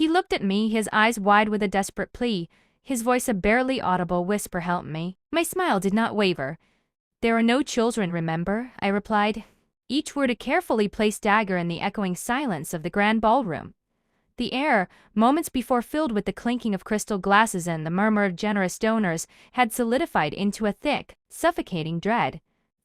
He looked at me, his eyes wide with a desperate plea, his voice a barely audible whisper, "Help me." My smile did not waver. "There are no children, remember?" I replied, each word a carefully placed dagger in the echoing silence of the grand ballroom. The air, moments before filled with the clinking of crystal glasses and the murmur of generous donors, had solidified into a thick, suffocating dread.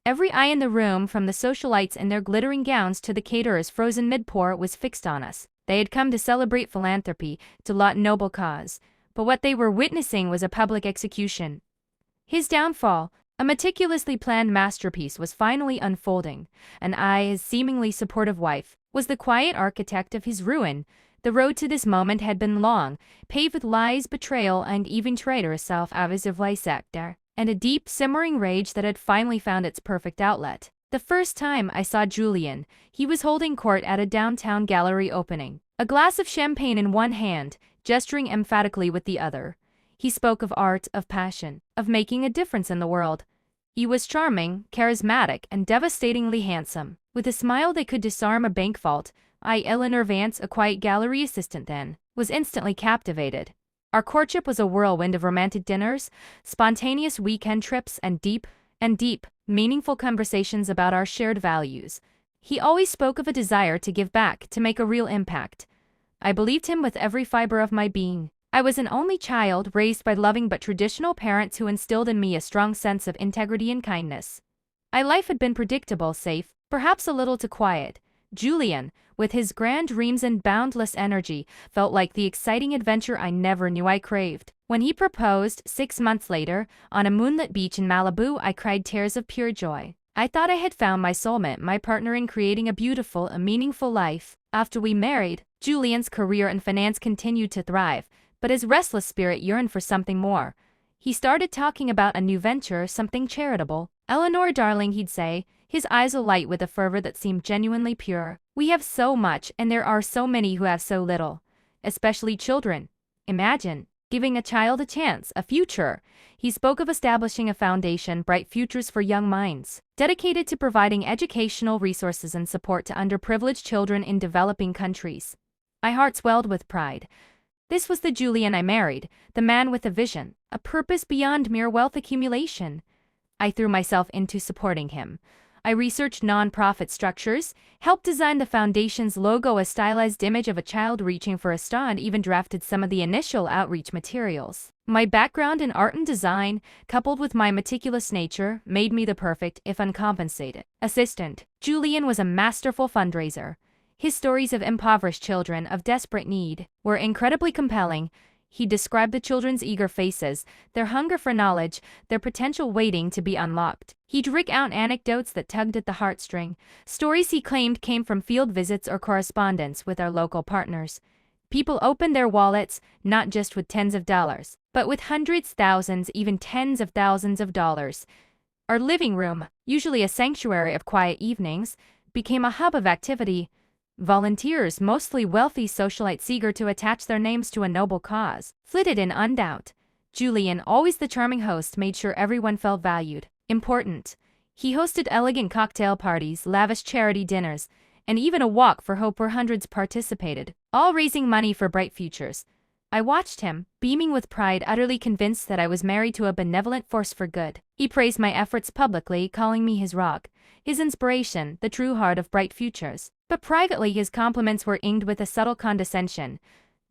Every eye in the room, from the socialites in their glittering gowns to the caterers frozen mid-pour, was fixed on us. They had come to celebrate philanthropy, to laud noble cause. But what they were witnessing was a public execution. His downfall, a meticulously planned masterpiece, was finally unfolding, and I, his seemingly supportive wife, was the quiet architect of his ruin. The road to this moment had been long, paved with lies, betrayal, and even traitorous self-avowed, and a deep, simmering rage that had finally found its perfect outlet. The first time I saw Julian, he was holding court at a downtown gallery opening, a glass of champagne in one hand, gesturing emphatically with the other. He spoke of art, of passion, of making a difference in the world. He was charming, charismatic, and devastatingly handsome. With a smile that could disarm a bank vault, I, Eleanor Vance, a quiet gallery assistant then, was instantly captivated. Our courtship was a whirlwind of romantic dinners, spontaneous weekend trips, and deep, meaningful conversations about our shared values. He always spoke of a desire to give back, to make a real impact. I believed him with every fiber of my being. I was an only child, raised by loving but traditional parents who instilled in me a strong sense of integrity and kindness. My life had been predictable, safe, perhaps a little too quiet. Julian, with his grand dreams and boundless energy, felt like the exciting adventure I never knew I craved. When he proposed, 6 months later, on a moonlit beach in Malibu, I cried tears of pure joy. I thought I had found my soulmate, my partner in creating a beautiful, a meaningful life. After we married, Julian's career in finance continued to thrive, but his restless spirit yearned for something more. He started talking about a new venture, something charitable. "Eleanor, darling," he'd say, his eyes alight with a fervor that seemed genuinely pure. "We have so much, and there are so many who have so little. Especially children. Imagine giving a child a chance, a future." He spoke of establishing a foundation, Bright Futures for Young Minds, dedicated to providing educational resources and support to underprivileged children in developing countries. My heart swelled with pride. This was the Julian I married, the man with a vision, a purpose beyond mere wealth accumulation. I threw myself into supporting him. I researched nonprofit structures, helped design the foundation's logo, a stylized image of a child reaching for a straw, and even drafted some of the initial outreach materials. My background in art and design, coupled with my meticulous nature, made me the perfect, if uncompensated, assistant. Julian was a masterful fundraiser. His stories of impoverished children, of desperate need, were incredibly compelling. He described the children's eager faces, their hunger for knowledge, their potential waiting to be unlocked. He'd recount anecdotes that tugged at the heartstring, stories he claimed came from field visits or correspondence with our local partners. People opened their wallets, not just with tens of dollars, but with hundreds, thousands, even tens of thousands of dollars. Our living room, usually a sanctuary of quiet evenings, became a hub of activity. Volunteers, mostly wealthy socialites eager to attach their names to a noble cause, flitted in undoubt. Julian, always the charming host, made sure everyone felt valued, important. He hosted elegant cocktail parties, lavish charity dinners, and even a walk for hope where hundreds participated, all raising money for Bright Futures. I watched him, beaming with pride, utterly convinced that I was married to a benevolent force for good. He praised my efforts publicly, calling me his rock, his inspiration, the true heart of Bright Futures. But privately his compliments were inged with a subtle condescension.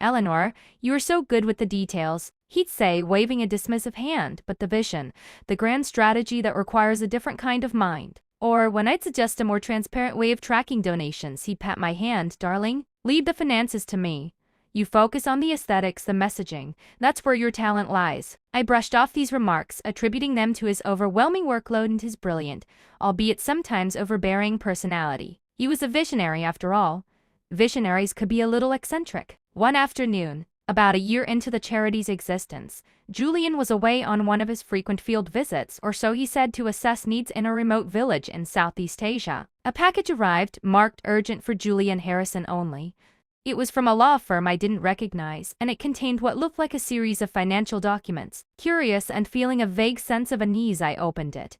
"Eleanor, you are so good with the details," he'd say, waving a dismissive hand, "but the vision, the grand strategy, that requires a different kind of mind." Or when I'd suggest a more transparent way of tracking donations, he'd pat my hand, "Darling, leave the finances to me. You focus on the aesthetics, the messaging. That's where your talent lies." I brushed off these remarks, attributing them to his overwhelming workload and his brilliant, albeit sometimes overbearing, personality. He was a visionary after all. Visionaries could be a little eccentric. One afternoon, about a year into the charity's existence, Julian was away on one of his frequent field visits, or so he said, to assess needs in a remote village in Southeast Asia. A package arrived, marked urgent for Julian Harrison only. It was from a law firm I didn't recognize, and it contained what looked like a series of financial documents. Curious and feeling a vague sense of unease, I opened it.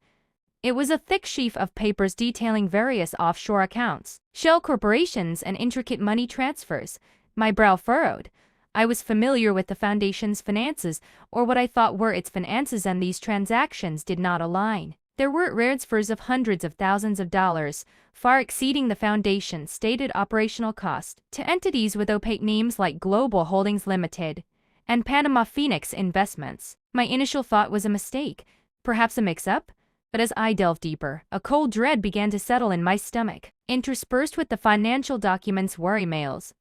It was a thick sheaf of papers detailing various offshore accounts, shell corporations, and intricate money transfers. My brow furrowed. I was familiar with the foundation's finances, or what I thought were its finances, and these transactions did not align. There were transfers of hundreds of thousands of dollars, far exceeding the foundation's stated operational cost, to entities with opaque names like Global Holdings Limited and Panama Phoenix Investments. My initial thought was a mistake, perhaps a mix-up, but as I delved deeper, a cold dread began to settle in my stomach. Interspersed with the financial documents were emails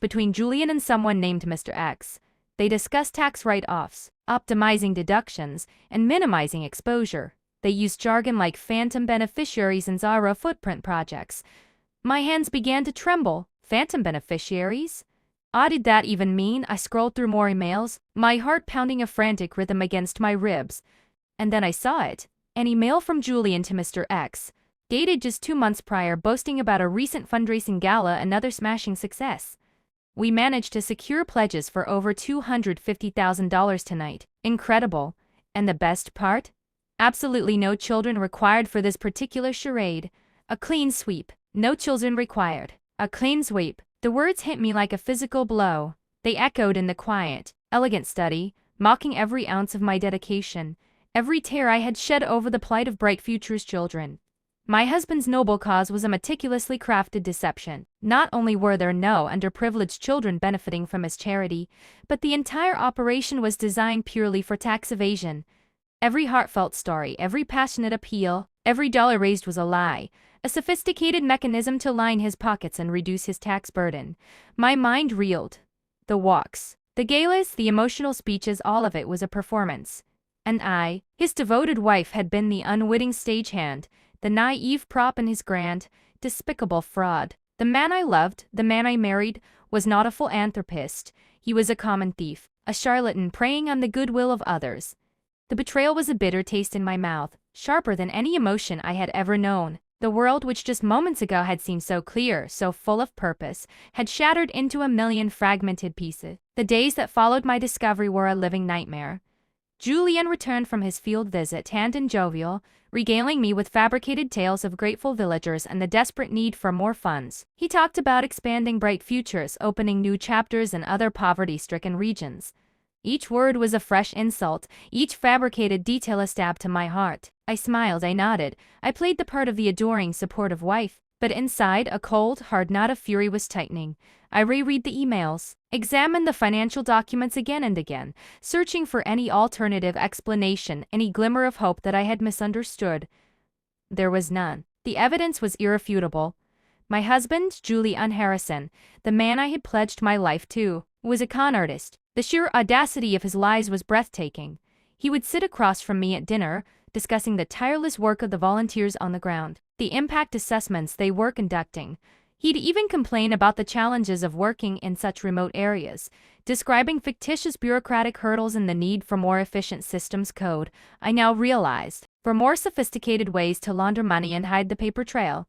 between Julian and someone named Mr. X. They discussed tax write-offs, optimizing deductions, and minimizing exposure. They used jargon like phantom beneficiaries and zero footprint projects. My hands began to tremble. Phantom beneficiaries? What did that even mean? I scrolled through more emails, my heart pounding a frantic rhythm against my ribs. And then I saw it. An email from Julian to Mr. X, dated just 2 months prior, boasting about a recent fundraising gala, another smashing success. We managed to secure pledges for over $250,000 tonight. Incredible. And the best part? Absolutely no children required for this particular charade. A clean sweep. No children required. A clean sweep. The words hit me like a physical blow. They echoed in the quiet, elegant study, mocking every ounce of my dedication, every tear I had shed over the plight of Bright Future's children. My husband's noble cause was a meticulously crafted deception. Not only were there no underprivileged children benefiting from his charity, but the entire operation was designed purely for tax evasion. Every heartfelt story, every passionate appeal, every dollar raised was a lie, a sophisticated mechanism to line his pockets and reduce his tax burden. My mind reeled. The walks, the galas, the emotional speeches, all of it was a performance. And I, his devoted wife, had been the unwitting stagehand, the naive prop in his grand, despicable fraud. The man I loved, the man I married, was not a philanthropist. He was a common thief, a charlatan preying on the goodwill of others. The betrayal was a bitter taste in my mouth, sharper than any emotion I had ever known. The world, which just moments ago had seemed so clear, so full of purpose, had shattered into a million fragmented pieces. The days that followed my discovery were a living nightmare. Julian returned from his field visit tanned and jovial, regaling me with fabricated tales of grateful villagers and the desperate need for more funds. He talked about expanding Bright Futures, opening new chapters in other poverty-stricken regions. Each word was a fresh insult, each fabricated detail a stab to my heart. I smiled, I nodded, I played the part of the adoring, supportive wife. But inside, a cold, hard knot of fury was tightening. I reread the emails, examined the financial documents again and again, searching for any alternative explanation, any glimmer of hope that I had misunderstood. There was none. The evidence was irrefutable. My husband, Julian Harrison, the man I had pledged my life to, was a con artist. The sheer audacity of his lies was breathtaking. He would sit across from me at dinner, discussing the tireless work of the volunteers on the ground, the impact assessments they were conducting. He'd even complain about the challenges of working in such remote areas, describing fictitious bureaucratic hurdles and the need for more efficient systems code. I now realized, for more sophisticated ways to launder money and hide the paper trail.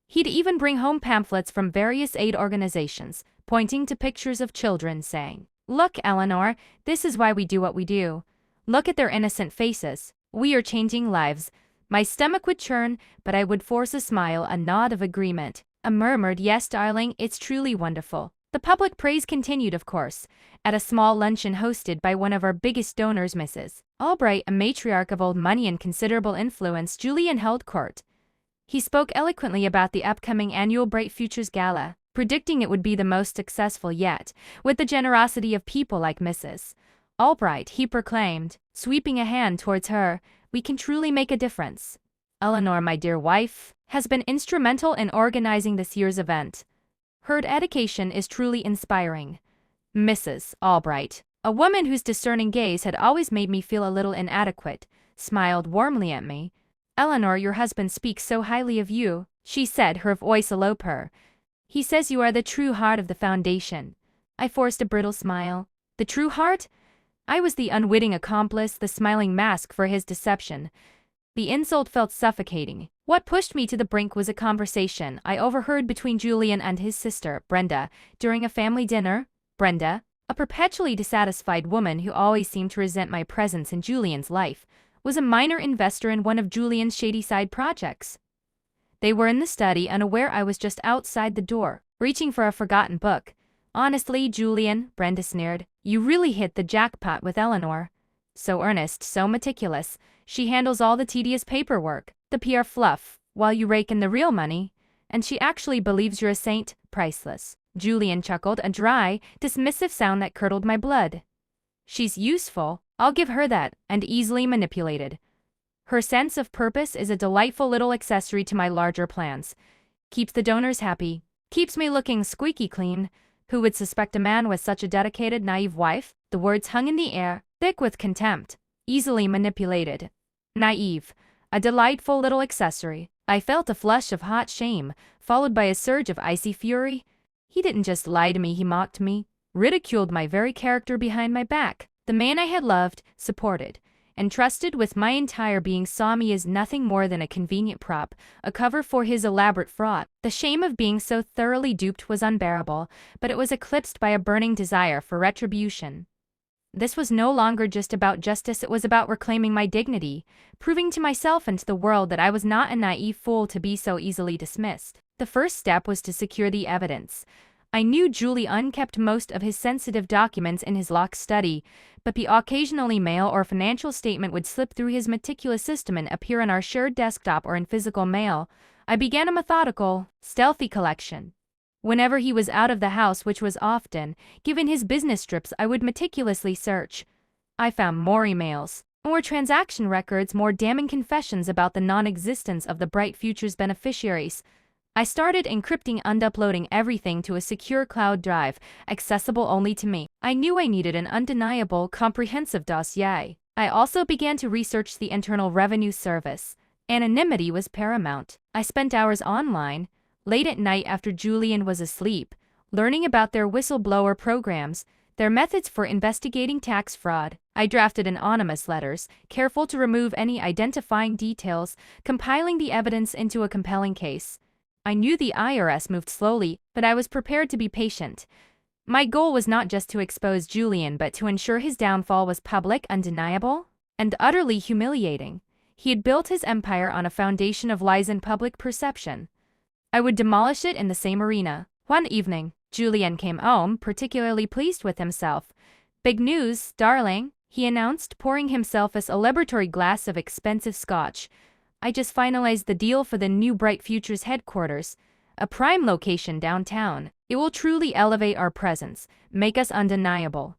He'd even bring home pamphlets from various aid organizations, pointing to pictures of children, saying, "Look, Eleanor, this is why we do what we do. Look at their innocent faces. We are changing lives." My stomach would churn, but I would force a smile, a nod of agreement, a murmured, "Yes, darling, it's truly wonderful." The public praise continued, of course, at a small luncheon hosted by one of our biggest donors, Mrs. Albright, a matriarch of old money and considerable influence. Julian held court. He spoke eloquently about the upcoming annual Bright Futures Gala, predicting it would be the most successful yet. With the generosity of people like Mrs. Albright, he proclaimed, sweeping a hand towards her, "We can truly make a difference. Eleanor, my dear wife, has been instrumental in organizing this year's event. Her education is truly inspiring." Mrs. Albright, a woman whose discerning gaze had always made me feel a little inadequate, smiled warmly at me. "Eleanor, your husband speaks so highly of you," she said, her voice a low purr. "He says you are the true heart of the foundation." I forced a brittle smile. The true heart? I was the unwitting accomplice, the smiling mask for his deception. The insult felt suffocating. What pushed me to the brink was a conversation I overheard between Julian and his sister, Brenda, during a family dinner. Brenda, a perpetually dissatisfied woman who always seemed to resent my presence in Julian's life, was a minor investor in one of Julian's shady side projects. They were in the study, unaware I was just outside the door, reaching for a forgotten book. Honestly, Julian, Brenda sneered, you really hit the jackpot with Eleanor. So earnest, so meticulous. She handles all the tedious paperwork, the PR fluff, while you rake in the real money. And she actually believes you're a saint, priceless. Julian chuckled, a dry, dismissive sound that curdled my blood. She's useful, I'll give her that, and easily manipulated. Her sense of purpose is a delightful little accessory to my larger plans. Keeps the donors happy, keeps me looking squeaky clean. Who would suspect a man with such a dedicated, naive wife? The words hung in the air, thick with contempt. Easily manipulated. Naive. A delightful little accessory. I felt a flush of hot shame, followed by a surge of icy fury. He didn't just lie to me, he mocked me, ridiculed my very character behind my back. The man I had loved, supported, and trusted with my entire being saw me as nothing more than a convenient prop, a cover for his elaborate fraud. The shame of being so thoroughly duped was unbearable, but it was eclipsed by a burning desire for retribution. This was no longer just about justice, it was about reclaiming my dignity, proving to myself and to the world that I was not a naive fool to be so easily dismissed. The first step was to secure the evidence. I knew Julian kept most of his sensitive documents in his locked study, but the occasionally mail or financial statement would slip through his meticulous system and appear on our shared desktop or in physical mail. I began a methodical, stealthy collection. Whenever he was out of the house, which was often, given his business trips, I would meticulously search. I found more emails, more transaction records, more damning confessions about the non-existence of the Bright Futures beneficiaries. I started encrypting and uploading everything to a secure cloud drive, accessible only to me. I knew I needed an undeniable, comprehensive dossier. I also began to research the Internal Revenue Service. Anonymity was paramount. I spent hours online, late at night after Julian was asleep, learning about their whistleblower programs, their methods for investigating tax fraud. I drafted anonymous letters, careful to remove any identifying details, compiling the evidence into a compelling case. I knew the IRS moved slowly, but I was prepared to be patient. My goal was not just to expose Julian, but to ensure his downfall was public, undeniable, and utterly humiliating. He had built his empire on a foundation of lies and public perception. I would demolish it in the same arena. One evening, Julian came home, particularly pleased with himself. "Big news, darling," he announced, pouring himself a celebratory glass of expensive scotch. "I just finalized the deal for the new Bright Futures headquarters, a prime location downtown. It will truly elevate our presence, make us undeniable."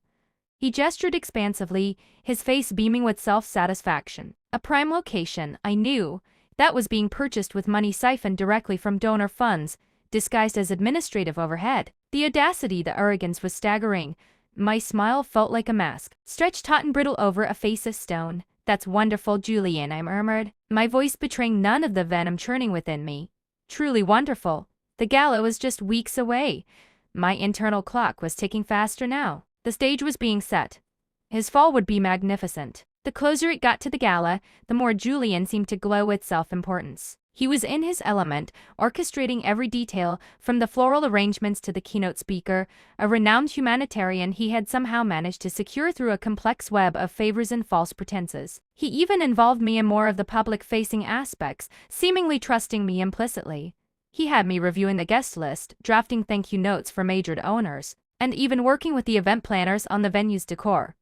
He gestured expansively, his face beaming with self-satisfaction. A prime location, I knew. That was being purchased with money siphoned directly from donor funds, disguised as administrative overhead. The audacity, the arrogance was staggering. My smile felt like a mask, stretched taut and brittle over a face of stone. "That's wonderful, Julian," I murmured, my voice betraying none of the venom churning within me. "Truly wonderful." The gala was just weeks away. My internal clock was ticking faster now. The stage was being set. His fall would be magnificent. The closer it got to the gala, the more Julian seemed to glow with self-importance. He was in his element, orchestrating every detail, from the floral arrangements to the keynote speaker. A renowned humanitarian, he had somehow managed to secure through a complex web of favors and false pretenses. He even involved me in more of the public-facing aspects, seemingly trusting me implicitly. He had me reviewing the guest list, drafting thank-you notes for major owners, and even working with the event planners on the venue's decor.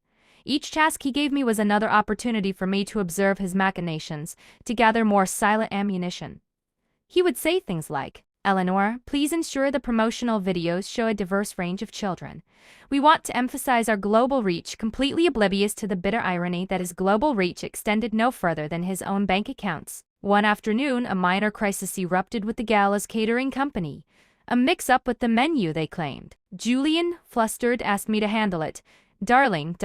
Each task he gave me was another opportunity for me to observe his machinations, to gather more silent ammunition. He would say things like, "Eleanor, please ensure the promotional videos show a diverse range of children. We want to emphasize our global reach," completely oblivious to the bitter irony that his global reach extended no further than his own bank accounts. One afternoon, a minor crisis erupted with the gala's catering company. A mix-up with the menu, they claimed. Julian, flustered, asked me to handle it. Darling,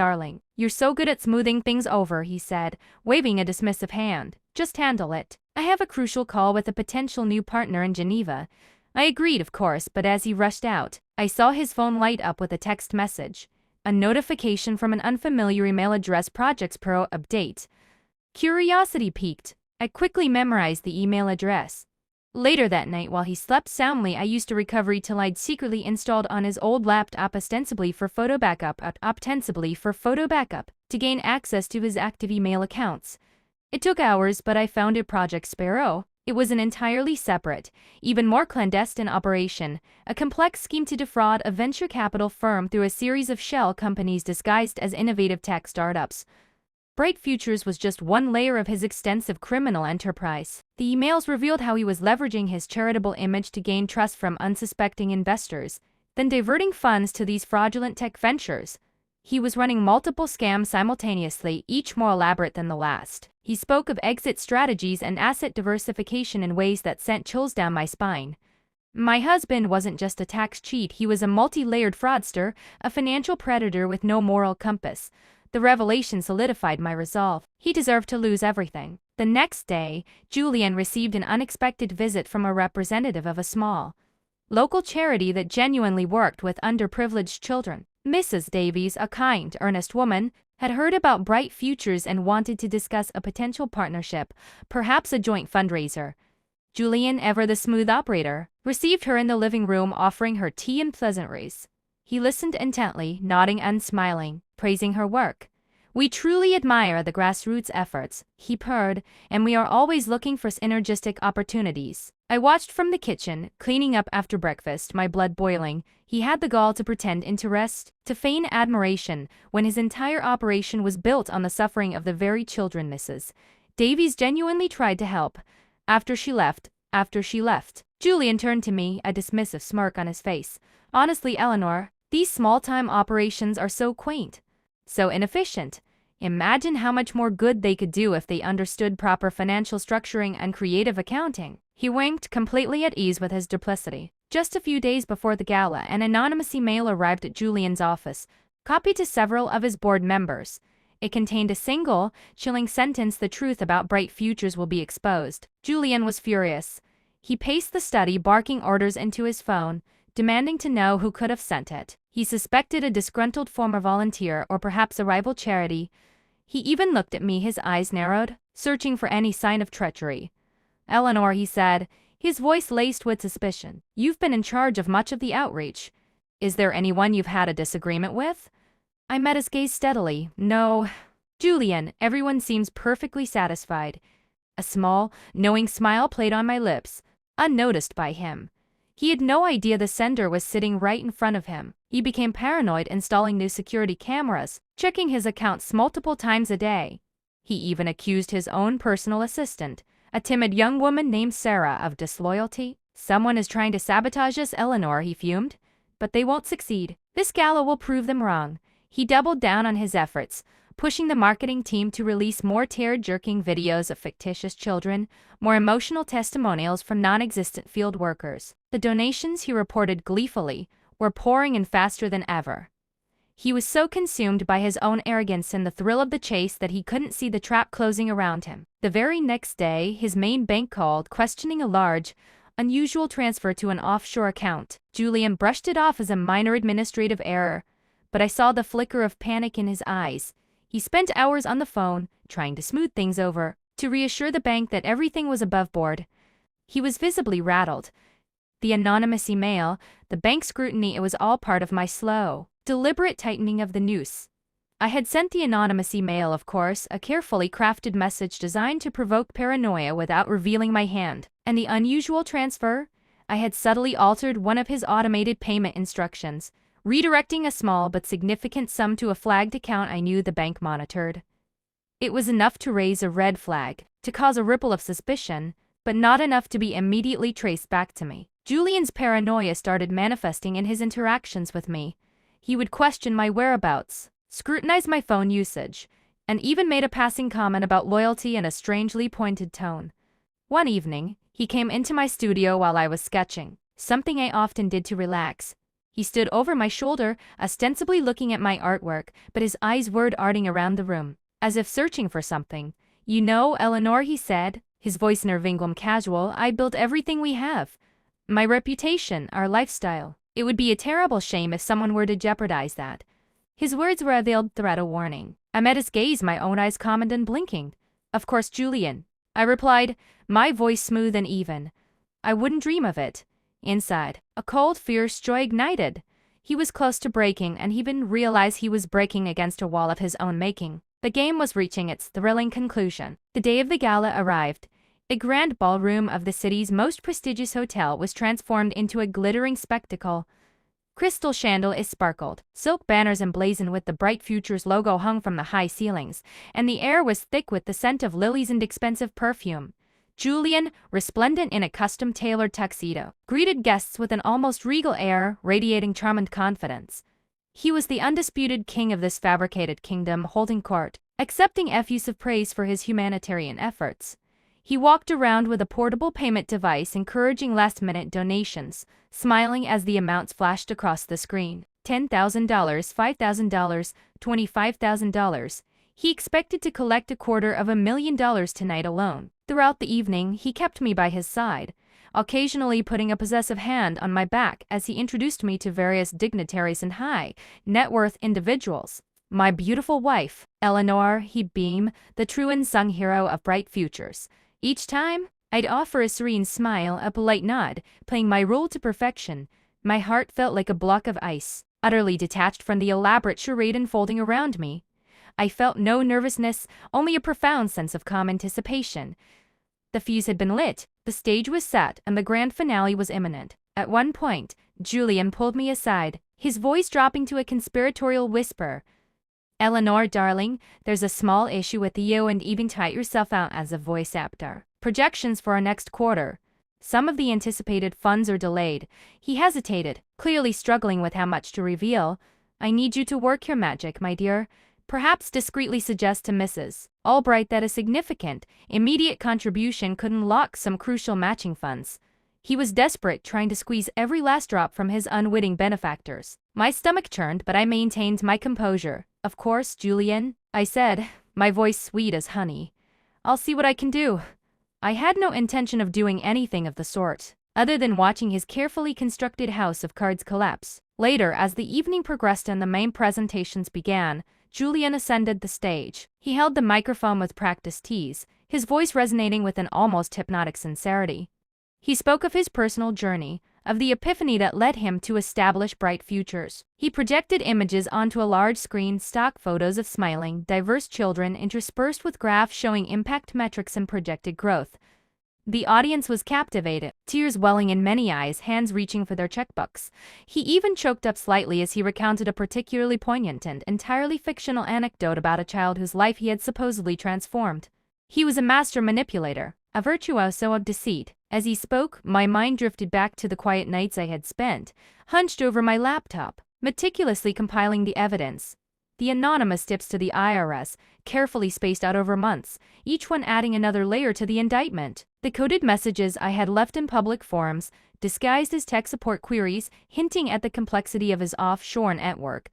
you're so good at smoothing things over," he said, waving a dismissive hand. "Just handle it. I have a crucial call with a potential new partner in Geneva." I agreed, of course, but as he rushed out, I saw his phone light up with a text message. A notification from an unfamiliar email address, Projects Pro update. Curiosity piqued. I quickly memorized the email address. Later that night, while he slept soundly, I used a recovery till I'd secretly installed on his old laptop ostensibly for photo backup, to gain access to his active email accounts. It took hours, but I found it. Project Sparrow. It was an entirely separate, even more clandestine operation, a complex scheme to defraud a venture capital firm through a series of shell companies disguised as innovative tech startups. Bright Futures was just one layer of his extensive criminal enterprise. The emails revealed how he was leveraging his charitable image to gain trust from unsuspecting investors, then diverting funds to these fraudulent tech ventures. He was running multiple scams simultaneously, each more elaborate than the last. He spoke of exit strategies and asset diversification in ways that sent chills down my spine. My husband wasn't just a tax cheat, he was a multi-layered fraudster, a financial predator with no moral compass. The revelation solidified my resolve. He deserved to lose everything. The next day, Julian received an unexpected visit from a representative of a small, local charity that genuinely worked with underprivileged children. Mrs. Davies, a kind, earnest woman, had heard about Bright Futures and wanted to discuss a potential partnership, perhaps a joint fundraiser. Julian, ever the smooth operator, received her in the living room, offering her tea and pleasantries. He listened intently, nodding and smiling, praising her work. "We truly admire the grassroots efforts," he purred, "and we are always looking for synergistic opportunities." I watched from the kitchen, cleaning up after breakfast, my blood boiling. He had the gall to pretend interest, to feign admiration, when his entire operation was built on the suffering of the very children Mrs. Davies genuinely tried to help. After she left, Julian turned to me, a dismissive smirk on his face. "Honestly, Eleanor, these small-time operations are so quaint, so inefficient. Imagine how much more good they could do if they understood proper financial structuring and creative accounting." He winked, completely at ease with his duplicity. Just a few days before the gala, an anonymous email arrived at Julian's office, copied to several of his board members. It contained a single, chilling sentence: "The truth about Bright Futures will be exposed." Julian was furious. He paced the study, barking orders into his phone, demanding to know who could have sent it. He suspected a disgruntled former volunteer or perhaps a rival charity. He even looked at me, his eyes narrowed, searching for any sign of treachery. "Eleanor," he said, his voice laced with suspicion, "you've been in charge of much of the outreach. Is there anyone you've had a disagreement with?" I met his gaze steadily. "No, Julian, everyone seems perfectly satisfied." A small, knowing smile played on my lips, unnoticed by him. He had no idea the sender was sitting right in front of him. He became paranoid, installing new security cameras, checking his accounts multiple times a day. He even accused his own personal assistant, a timid young woman named Sarah, of disloyalty. "Someone is trying to sabotage us, Eleanor," he fumed. "But they won't succeed. This gala will prove them wrong." He doubled down on his efforts, pushing the marketing team to release more tear-jerking videos of fictitious children, more emotional testimonials from non-existent field workers. The donations, he reported gleefully, were pouring in faster than ever. He was so consumed by his own arrogance and the thrill of the chase that he couldn't see the trap closing around him. The very next day, his main bank called, questioning a large, unusual transfer to an offshore account. Julian brushed it off as a minor administrative error, but I saw the flicker of panic in his eyes. He spent hours on the phone, trying to smooth things over, to reassure the bank that everything was above board. He was visibly rattled. The anonymous email, the bank scrutiny, it was all part of my slow, deliberate tightening of the noose. I had sent the anonymous email, of course, a carefully crafted message designed to provoke paranoia without revealing my hand. And the unusual transfer? I had subtly altered one of his automated payment instructions, redirecting a small but significant sum to a flagged account I knew the bank monitored. It was enough to raise a red flag, to cause a ripple of suspicion, but not enough to be immediately traced back to me. Julian's paranoia started manifesting in his interactions with me. He would question my whereabouts, scrutinize my phone usage, and even made a passing comment about loyalty in a strangely pointed tone. One evening, he came into my studio while I was sketching, something I often did to relax. He stood over my shoulder, ostensibly looking at my artwork, but his eyes were darting around the room, as if searching for something. "You know, Eleanor," he said, his voice nerve-wrongly casual, "I built everything we have. My reputation, our lifestyle. It would be a terrible shame if someone were to jeopardize that." His words were a veiled threat, a warning. I met his gaze, my own eyes calm and blinking. "Of course, Julian," I replied, my voice smooth and even. "I wouldn't dream of it." Inside, a cold, fierce joy ignited. He was close to breaking, and he didn't realize he was breaking against a wall of his own making. The game was reaching its thrilling conclusion. The day of the gala arrived. The grand ballroom of the city's most prestigious hotel was transformed into a glittering spectacle. Crystal chandeliers sparkled, silk banners emblazoned with the Bright Futures logo hung from the high ceilings, and the air was thick with the scent of lilies and expensive perfume. Julian, resplendent in a custom-tailored tuxedo, greeted guests with an almost regal air, radiating charm and confidence. He was the undisputed king of this fabricated kingdom, holding court, accepting effusive praise for his humanitarian efforts. He walked around with a portable payment device encouraging last-minute donations, smiling as the amounts flashed across the screen. $10,000, $5,000, $25,000. He expected to collect $250,000 tonight alone. Throughout the evening, he kept me by his side, occasionally putting a possessive hand on my back as he introduced me to various dignitaries and high-net-worth individuals. My beautiful wife, Eleanor, he beamed, the true unsung hero of Bright Futures. Each time, I'd offer a serene smile, a polite nod, playing my role to perfection. My heart felt like a block of ice, utterly detached from the elaborate charade unfolding around me. I felt no nervousness, only a profound sense of calm anticipation. The fuse had been lit, the stage was set, and the grand finale was imminent. At one point, Julian pulled me aside, his voice dropping to a conspiratorial whisper. "Eleanor, darling, there's a small issue with you and even type yourself out as a voice actor. Projections for our next quarter. Some of the anticipated funds are delayed." He hesitated, clearly struggling with how much to reveal. "I need you to work your magic, my dear. Perhaps discreetly suggest to Mrs. Albright that a significant, immediate contribution could unlock some crucial matching funds." He was desperate, trying to squeeze every last drop from his unwitting benefactors. My stomach churned, but I maintained my composure. "Of course, Julian," I said, my voice sweet as honey. "I'll see what I can do." I had no intention of doing anything of the sort, other than watching his carefully constructed house of cards collapse. Later, as the evening progressed and the main presentations began, Julian ascended the stage. He held the microphone with practiced ease, his voice resonating with an almost hypnotic sincerity. He spoke of his personal journey, of the epiphany that led him to establish Bright Futures. He projected images onto a large screen, stock photos of smiling, diverse children interspersed with graphs showing impact metrics and projected growth. The audience was captivated, tears welling in many eyes, hands reaching for their checkbooks. He even choked up slightly as he recounted a particularly poignant and entirely fictional anecdote about a child whose life he had supposedly transformed. He was a master manipulator, a virtuoso of deceit. As he spoke, my mind drifted back to the quiet nights I had spent, hunched over my laptop, meticulously compiling the evidence. The anonymous tips to the IRS, carefully spaced out over months, each one adding another layer to the indictment. The coded messages I had left in public forums, disguised as tech support queries, hinting at the complexity of his offshore network.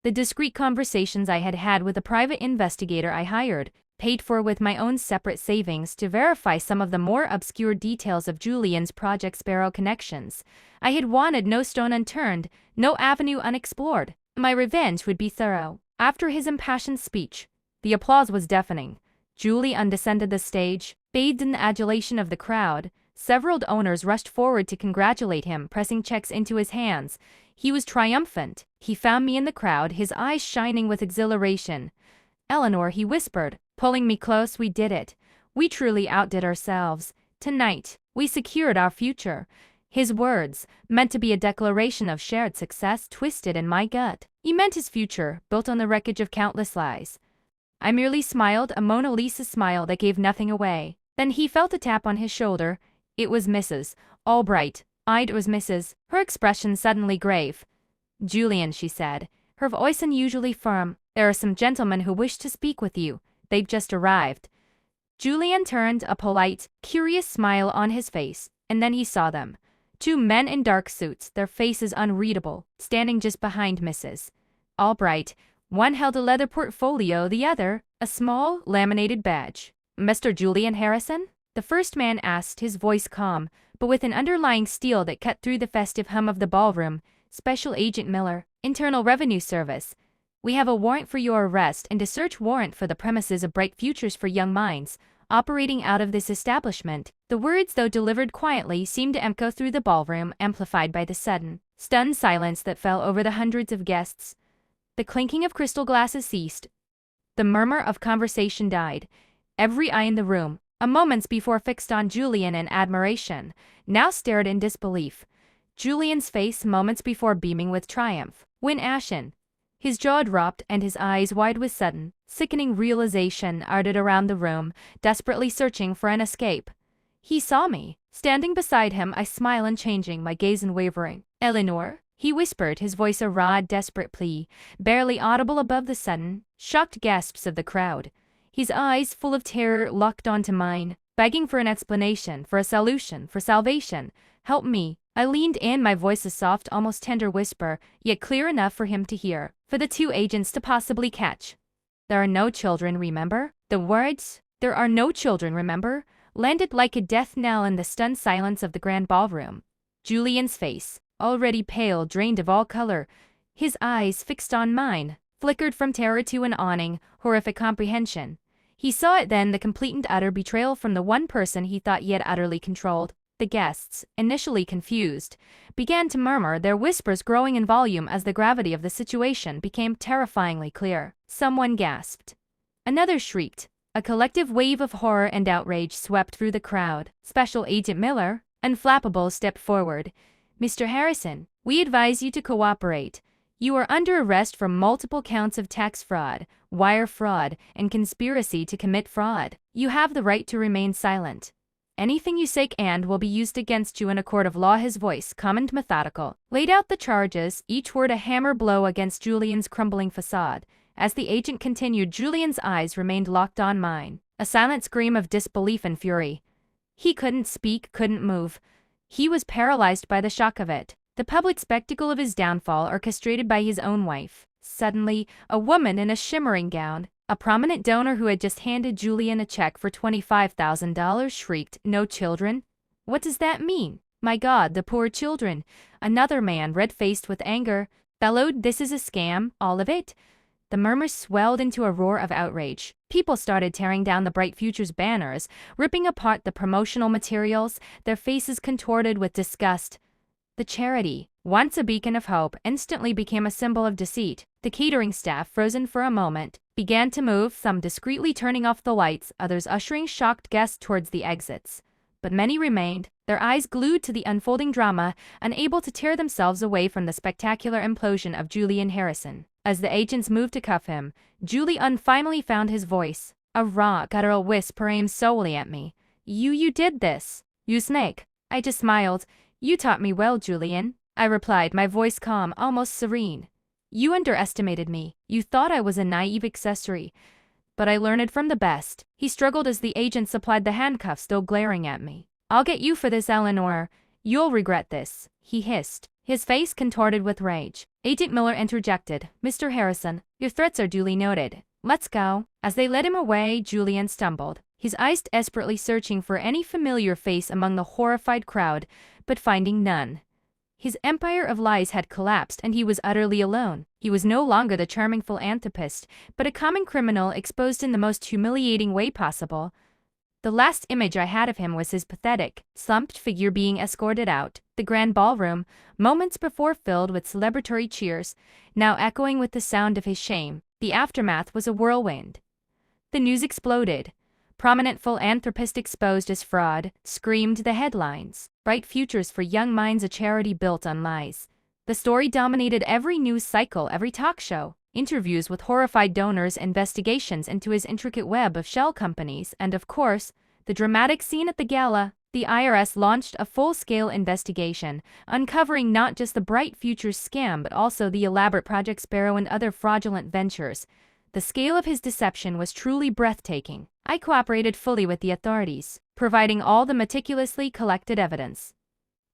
The discreet conversations I had had with a private investigator I hired, paid for with my own separate savings to verify some of the more obscure details of Julian's Project Sparrow connections. I had wanted no stone unturned, no avenue unexplored. My revenge would be thorough. After his impassioned speech, the applause was deafening. Julian descended the stage, bathed in the adulation of the crowd. Several owners rushed forward to congratulate him, pressing checks into his hands. He was triumphant. He found me in the crowd, his eyes shining with exhilaration. "Eleanor," he whispered, pulling me close, "we did it. We truly outdid ourselves. Tonight, we secured our future." His words, meant to be a declaration of shared success, twisted in my gut. He meant his future, built on the wreckage of countless lies. I merely smiled, a Mona Lisa smile that gave nothing away. Then he felt a tap on his shoulder. It was Mrs. Albright. It was Mrs. Her expression suddenly grave. "Julian," she said, her voice unusually firm, "there are some gentlemen who wish to speak with you. They've just arrived." Julian turned, a polite, curious smile on his face, and then he saw them. 2 men in dark suits, their faces unreadable, standing just behind Mrs. Albright. One held a leather portfolio, the other, a small, laminated badge. "Mr. Julian Harrison?" the first man asked, his voice calm, but with an underlying steel that cut through the festive hum of the ballroom. "Special Agent Miller, Internal Revenue Service. We have a warrant for your arrest and a search warrant for the premises of Bright Futures for Young Minds, operating out of this establishment." The words, though delivered quietly, seemed to echo through the ballroom, amplified by the sudden, stunned silence that fell over the hundreds of guests. The clinking of crystal glasses ceased. The murmur of conversation died. Every eye in the room, a moments before fixed on Julian in admiration, now stared in disbelief. Julian's face moments before beaming with triumph. When ashen, his jaw dropped and his eyes wide with sudden, sickening realization darted around the room, desperately searching for an escape. He saw me. Standing beside him, I smile unchanging, my gaze unwavering. "Eleanor?" he whispered, his voice a raw, desperate plea, barely audible above the sudden, shocked gasps of the crowd. His eyes, full of terror, locked onto mine, begging for an explanation, for a solution, for salvation. "Help me." I leaned in, my voice a soft, almost tender whisper, yet clear enough for him to hear, for the two agents to possibly catch. "There are no children, remember?" The words, "There are no children, remember?" landed like a death knell in the stunned silence of the grand ballroom. Julian's face, already pale, drained of all color, his eyes, fixed on mine, flickered from terror to an awning, horrific comprehension. He saw it then, the complete and utter betrayal from the one person he thought he had utterly controlled. The guests, initially confused, began to murmur, their whispers growing in volume as the gravity of the situation became terrifyingly clear. Someone gasped. Another shrieked. A collective wave of horror and outrage swept through the crowd. Special Agent Miller, unflappable, stepped forward. "Mr. Harrison, we advise you to cooperate. You are under arrest for multiple counts of tax fraud, wire fraud, and conspiracy to commit fraud. You have the right to remain silent. Anything you say and will be used against you in a court of law." His voice, calm and methodical, laid out the charges, each word a hammer blow against Julian's crumbling facade. As the agent continued, Julian's eyes remained locked on mine, a silent scream of disbelief and fury. He couldn't speak, couldn't move. He was paralyzed by the shock of it, the public spectacle of his downfall orchestrated by his own wife. Suddenly, a woman in a shimmering gown, a prominent donor who had just handed Julian a check for $25,000, shrieked, "No children? What does that mean? My God, the poor children!" Another man, red-faced with anger, bellowed, "This is a scam, all of it." The murmurs swelled into a roar of outrage. People started tearing down the Bright Futures banners, ripping apart the promotional materials, their faces contorted with disgust. The charity, once a beacon of hope, instantly became a symbol of deceit. The catering staff, frozen for a moment, began to move, some discreetly turning off the lights, others ushering shocked guests towards the exits. But many remained, their eyes glued to the unfolding drama, unable to tear themselves away from the spectacular implosion of Julian Harrison. As the agents moved to cuff him, Julian finally found his voice, a raw, guttural whisper aimed solely at me. You did this. You snake." I just smiled. "You taught me well, Julian," I replied, my voice calm, almost serene. "You underestimated me. You thought I was a naive accessory. But I learned from the best." He struggled as the agent supplied the handcuffs, still glaring at me. "I'll get you for this, Eleanor. You'll regret this," he hissed, his face contorted with rage. Agent Miller interjected, "Mr. Harrison, your threats are duly noted. Let's go." As they led him away, Julian stumbled, his eyes desperately searching for any familiar face among the horrified crowd, but finding none. His empire of lies had collapsed and he was utterly alone. He was no longer the charming philanthropist, but a common criminal exposed in the most humiliating way possible. The last image I had of him was his pathetic, slumped figure being escorted out, the grand ballroom, moments before filled with celebratory cheers, now echoing with the sound of his shame. The aftermath was a whirlwind. The news exploded. "Prominent philanthropist exposed as fraud," screamed the headlines. "Bright Futures for Young Minds, a charity built on lies." The story dominated every news cycle, every talk show. Interviews with horrified donors, investigations into his intricate web of shell companies, and of course, the dramatic scene at the gala. The IRS launched a full-scale investigation, uncovering not just the Bright Futures scam but also the elaborate Project Sparrow and other fraudulent ventures. The scale of his deception was truly breathtaking. I cooperated fully with the authorities, providing all the meticulously collected evidence.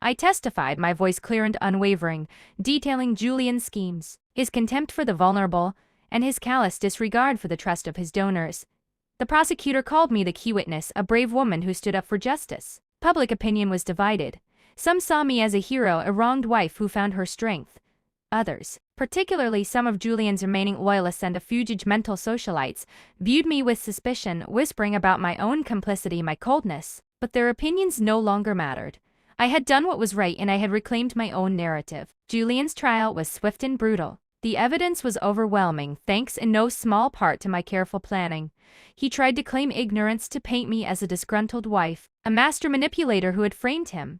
I testified, my voice clear and unwavering, detailing Julian's schemes, his contempt for the vulnerable, and his callous disregard for the trust of his donors. The prosecutor called me the key witness, a brave woman who stood up for justice. Public opinion was divided. Some saw me as a hero, a wronged wife who found her strength. Others, particularly some of Julian's remaining loyalists and a few judgmental socialites, viewed me with suspicion, whispering about my own complicity, my coldness. But their opinions no longer mattered. I had done what was right and I had reclaimed my own narrative. Julian's trial was swift and brutal. The evidence was overwhelming, thanks in no small part to my careful planning. He tried to claim ignorance to paint me as a disgruntled wife, a master manipulator who had framed him.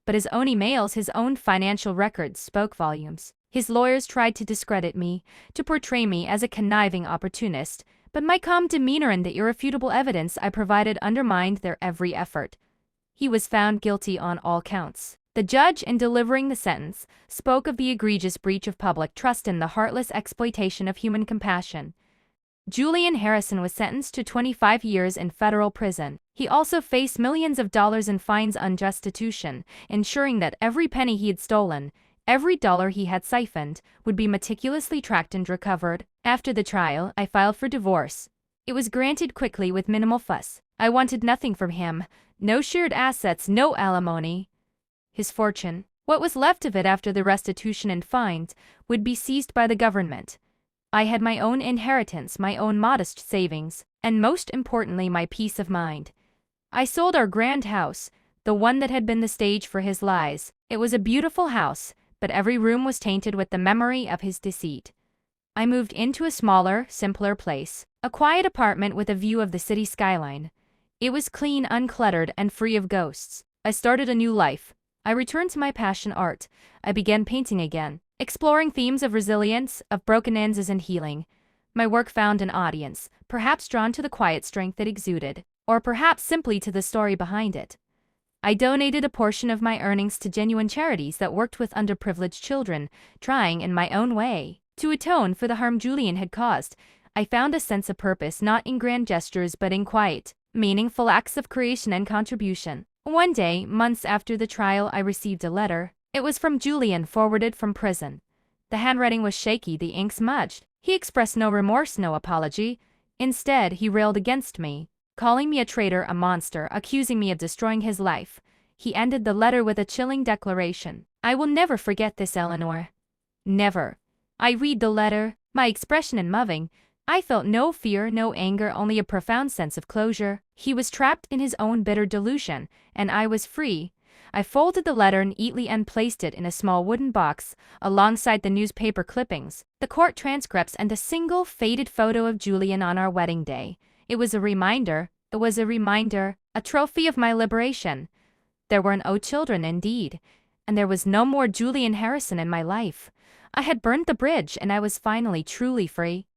But his own emails, his own financial records spoke volumes. His lawyers tried to discredit me, to portray me as a conniving opportunist, but my calm demeanor and the irrefutable evidence I provided undermined their every effort. He was found guilty on all counts. The judge, in delivering the sentence, spoke of the egregious breach of public trust and the heartless exploitation of human compassion. Julian Harrison was sentenced to 25 years in federal prison. He also faced millions of dollars in fines on restitution, ensuring that every penny he had stolen, every dollar he had siphoned, would be meticulously tracked and recovered. After the trial, I filed for divorce. It was granted quickly with minimal fuss. I wanted nothing from him, no shared assets, no alimony. His fortune, what was left of it after the restitution and fines, would be seized by the government. I had my own inheritance, my own modest savings, and most importantly my peace of mind. I sold our grand house, the one that had been the stage for his lies. It was a beautiful house, but every room was tainted with the memory of his deceit. I moved into a smaller, simpler place, a quiet apartment with a view of the city skyline. It was clean, uncluttered, and free of ghosts. I started a new life. I returned to my passion, art. I began painting again, exploring themes of resilience, of broken ends and healing. My work found an audience, perhaps drawn to the quiet strength it exuded, or perhaps simply to the story behind it. I donated a portion of my earnings to genuine charities that worked with underprivileged children, trying in my own way to atone for the harm Julian had caused. I found a sense of purpose not in grand gestures but in quiet, meaningful acts of creation and contribution. One day, months after the trial, I received a letter. It was from Julian, forwarded from prison. The handwriting was shaky, the ink smudged. He expressed no remorse, no apology. Instead, he railed against me, calling me a traitor, a monster, accusing me of destroying his life. He ended the letter with a chilling declaration. I will never forget this, Eleanor. Never. I read the letter, my expression unmoving. I felt no fear, no anger, only a profound sense of closure. He was trapped in his own bitter delusion, and I was free. I folded the letter neatly and placed it in a small wooden box, alongside the newspaper clippings, the court transcripts, and a single faded photo of Julian on our wedding day. It was a reminder, a trophy of my liberation. There were no children, indeed, and there was no more Julian Harrison in my life. I had burned the bridge, and I was finally truly free.